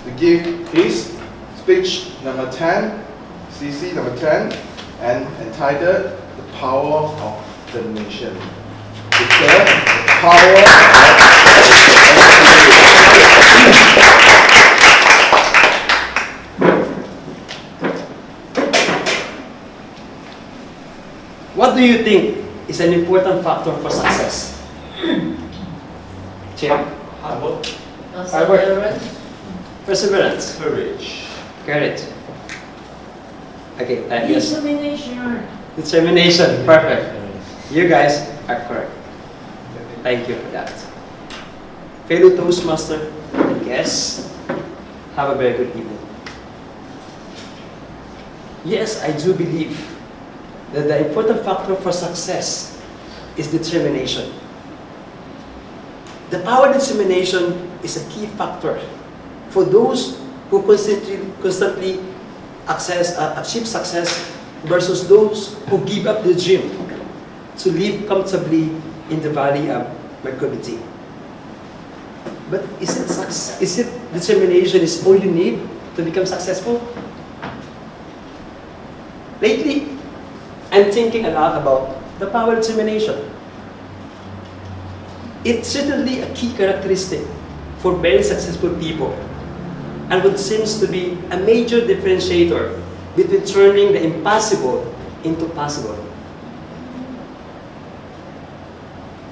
to give his speech number 10, CC number 10, and entitled The Power of the Nation. Declare the power What do you think is an important factor for success? Chair? Hard work. Perseverance. Perseverance. Courage. Courage. Okay, I guess. Determination. Determination. Perfect. You guys are correct. Thank you for that. Fellow Toastmaster and guests, have a very good evening. Yes, I do believe that the important factor for success is determination. The power of determination is a key factor for those who constantly achieve success versus those who give up the dream to live comfortably in the valley of Mercury. But is it determination is all you need to become successful? Lately, I'm thinking a lot about the power of determination. It's certainly a key characteristic for very successful people and what seems to be a major differentiator between turning the impossible into possible.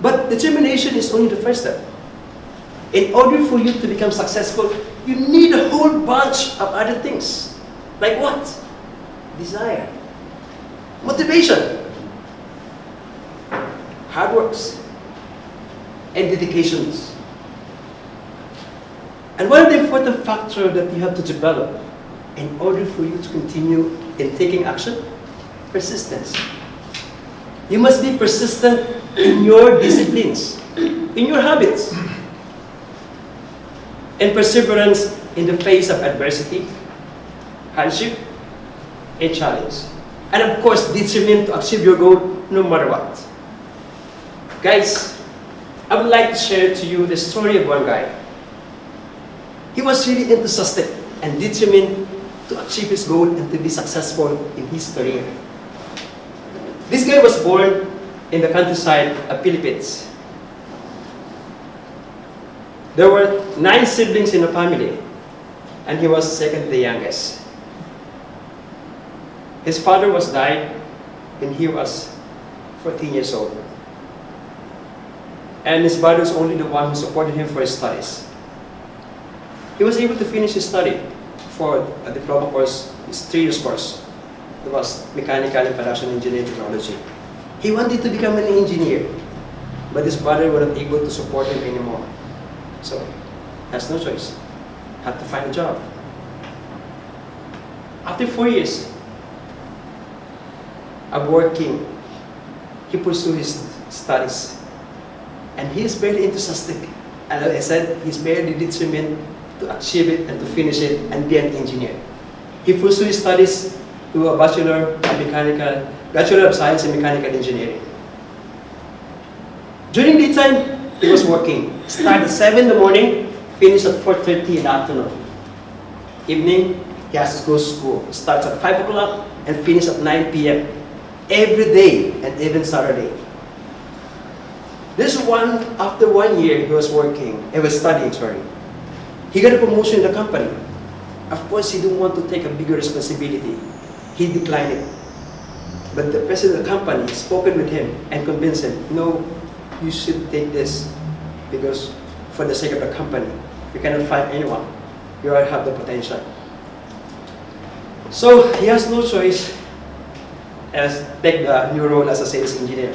But determination is only the first step. In order for you to become successful, you need a whole bunch of other things. Like what? Desire. Motivation. Hard works. And dedications. And one of the important factors that you have to develop in order for you to continue in taking action, persistence. You must be persistent in your disciplines, in your habits, and perseverance in the face of adversity, hardship, and challenge. And of course, determined to achieve your goal no matter what. Guys, I would like to share to you the story of one guy. He was really enthusiastic and determined to achieve his goal and to be successful in his career. This guy was born in the countryside of Philippines. There were 9 siblings in the family, and he was second the youngest. His father was died when he was 14 years old. And his brother was only the one who supported him for his studies. He was able to finish his study for a diploma course, his 3 years course. It was Mechanical and Production Engineering Technology. He wanted to become an engineer, but his brother wasn't able to support him anymore. So, has no choice. Had to find a job. After 4 years of working, he pursued his studies. And he is very enthusiastic. And as I said, he's very determined to achieve it and to finish it and be an engineer. He pursued his studies to a Bachelor of Science in Mechanical Engineering. During the time, he was working. Start at 7 in the morning, finish at 4:30 in the afternoon. Evening, he has to go to school. Starts at 5 o'clock and finish at 9 p.m. every day and even Saturday. After 1 year, he was studying, He got a promotion in the company. Of course, he didn't want to take a bigger responsibility. He declined it. But the president of the company spoken with him and convinced him, no, you should take this because for the sake of the company, you cannot find anyone. You all have the potential. So he has no choice as take the new role as a sales engineer.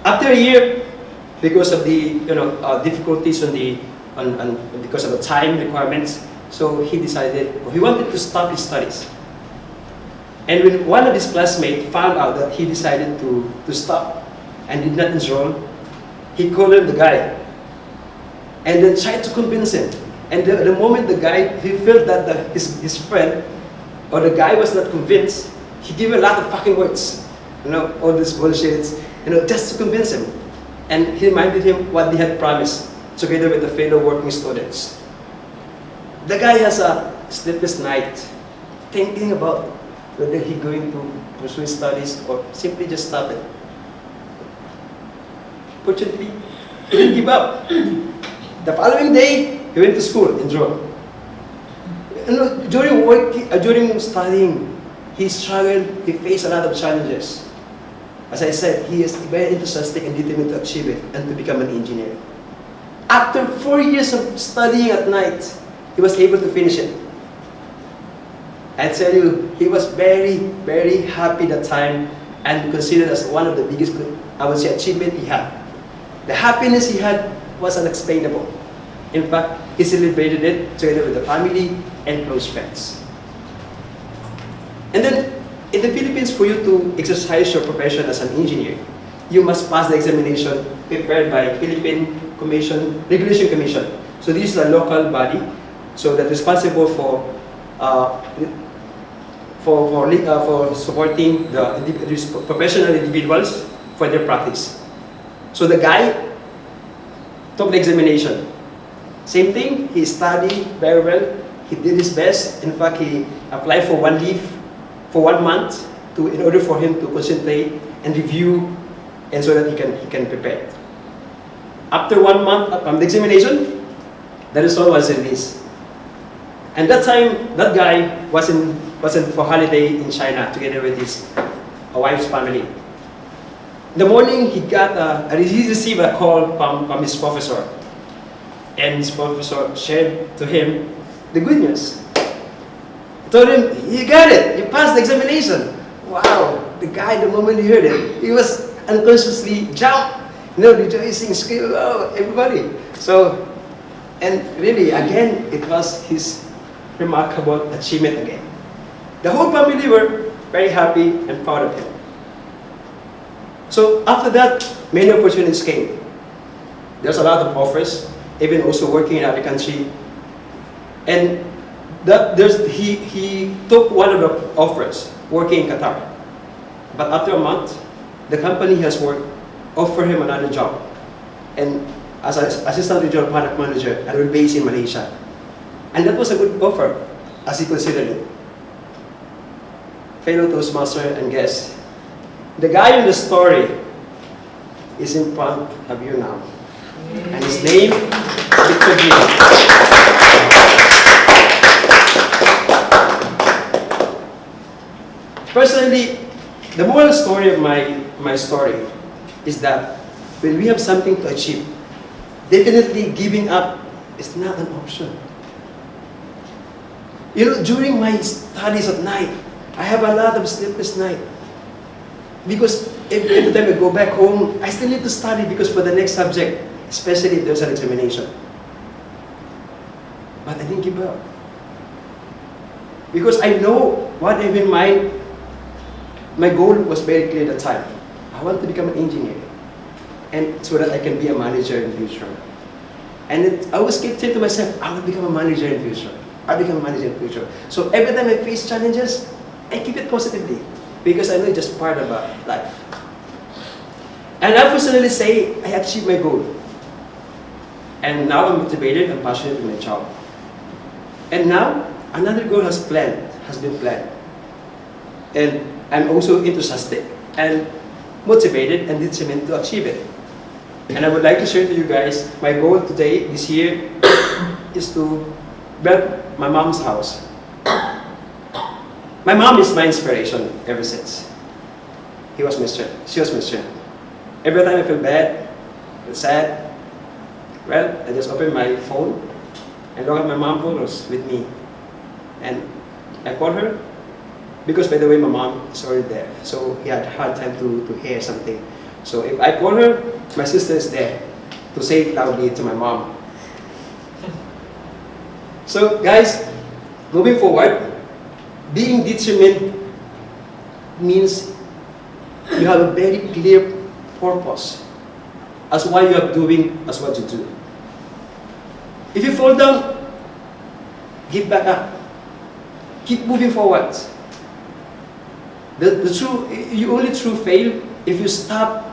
After a year, because of the difficulties because of the time requirements, so he decided he wanted to stop his studies. And when one of his classmates found out that he decided to stop and did not enroll, he called the guy and then tried to convince him. And the moment he felt that his friend or the guy was not convinced, he gave a lot of fucking words, all this bullshit, just to convince him. And he reminded him what they had promised together with the fellow working students. The guy has a sleepless night, thinking about whether he's going to pursue his studies or simply just stop it. Fortunately, he didn't give up. The following day, he went to school in Rome. During studying, he struggled, he faced a lot of challenges. As I said, he is very enthusiastic and determined to achieve it and to become an engineer. After 4 years of studying at night, he was able to finish it. I tell you, he was very, very happy that time and considered as one of the biggest, I would say, achievement he had. The happiness he had was unexplainable. In fact, he celebrated it together with the family and close friends. And then, in the Philippines, for you to exercise your profession as an engineer, you must pass the examination prepared by Philippine Regulation Commission. So this is a local body, so that is responsible for supporting these professional individuals for their practice. So the guy took the examination. Same thing, he studied very well. He did his best. In fact, he applied for one leave for 1 month in order for him to concentrate and review, and so that he can prepare. After 1 month from the examination, the result was released. And that time, that guy wasn't for holiday in China together with his wife's family. In the morning, he received a call from his professor, and his professor shared to him the good news. He told him, "You got it, you passed the examination." Wow, the guy, the moment he heard it, he was unconsciously jumped, rejoicing, screaming, "Oh, everybody!" So, and really, again, it was his remarkable achievement again. The whole family were very happy and proud of him. So after that, many opportunities came. There's a lot of offers, even also working in other country. And he took one of the offers, working in Qatar. But after a month, the company offered him another job, and as an assistant regional product manager, and we're based in Malaysia. And that was a good offer, as he considered it. Fellow Toastmaster and guests, the guy in the story is in front of you now, and his name is Victor Gino. Personally, the moral story of my story is that when we have something to achieve, definitely giving up is not an option. During my studies at night, I have a lot of sleepless nights. Because every time I go back home, I still need to study because for the next subject, especially if there's an examination. But I didn't give up. Because I know what I have in mind. My goal was very clear at the time. I want to become an engineer, and so that I can be a manager in the future. And I always keep saying to myself, I will become a manager in the future. I'll become a manager in the future. So every time I face challenges, I keep it positively, because I know it's just part of life. And I personally say I achieved my goal. And now I'm motivated and passionate in my job. And now another goal has been planned. And I'm also enthusiastic and motivated and determined to achieve it. And I would like to share to you guys, my goal today, this year, is to build my mom's house. My mom is my inspiration ever since. She was my strength. Every time I feel bad, feel sad, well, I just open my phone and look at my mom photos with me. And I call her, because by the way, my mom is already there. So he had a hard time to hear something. So if I call her, my sister is there to say it loudly to my mom. So guys, moving forward, being determined means you have a very clear purpose as why you are doing as what you do. If you fall down, get back up. Keep moving forward. You only true fail if you stop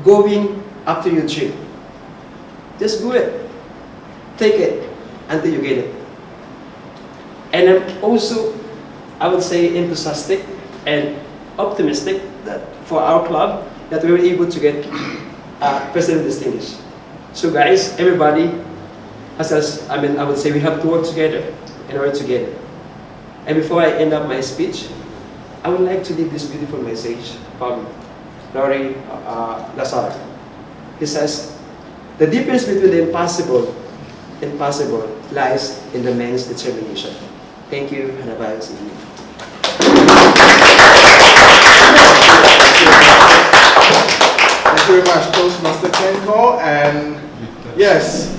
going after your dream. Just do it. Take it until you get it. And I'm also, I would say, enthusiastic and optimistic that for our club that we were able to get President Distinguished. So guys, everybody, I would say we have to work together in order to get it. And before I end up my speech, I would like to leave this beautiful message from Laurie Lazar. He says, the difference between the impossible lies in the man's determination. Thank you, and have a nice evening. Thank you very much, Toastmaster Ken Cole. And yes,